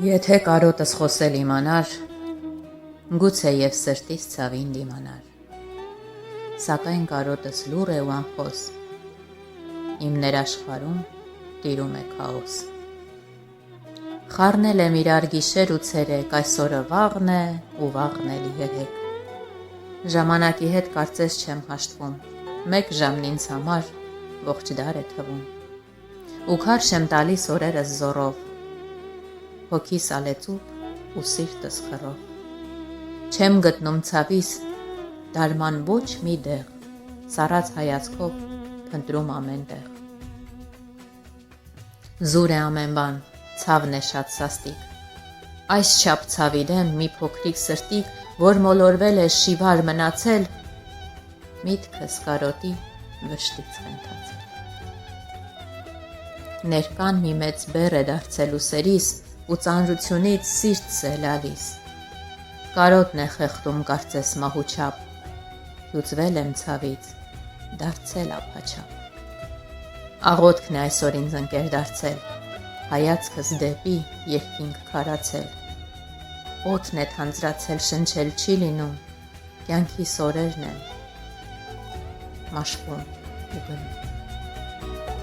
Եթե կարոտս խոսել իմանար, գուցե և սրտիս ցավին դիմանար, սակայն կարոտս լուռ է ու անխոս, իմ ներաշխարհում տիրում է քաոս։ Խառնել եմ իրար գիշեր ու ցերեկ, այսօրը վաղն է ու վաղն էլի երեկ, ժամանակի հետ կարծես չեմ հաշտվում, մեկ ժամն ինձ համար ողջ դար է թվում, ու քարշ եմ տալիս օրերս զոռով, հոգիս ալեծուփ ու սիրտս խռով, չեմ գտնում ցավիս դարման ոչ մի դեղ, սառած հայացքով փնտրում ամեն տեղ։ Զուր է ամեն բան, ցավն է շատ սաստիկ, այսչափ ցավի դեմ մի փոքրիկ սրտիկ, որ մոլորվել է, շիվար մնացել, միտքս կարոտի վշտից կընթացել։ Ներկան մի մեծ բեռ է դարձել ուսերիս, ու ծանրությունից սիրտս է լալիս, կարոտն է խեղդում կարծես մահուչապ, հյուծվել եմ ցավից, դարձել ափաչափ։ Աղոթքն է այսօր ինձ ընկեր դարձել, հայացքս դեպի երկինք քարացել, օդն է թանձրացել, շնչել չի լինում, կյանքիս օրերն են մաշվում ու գնում։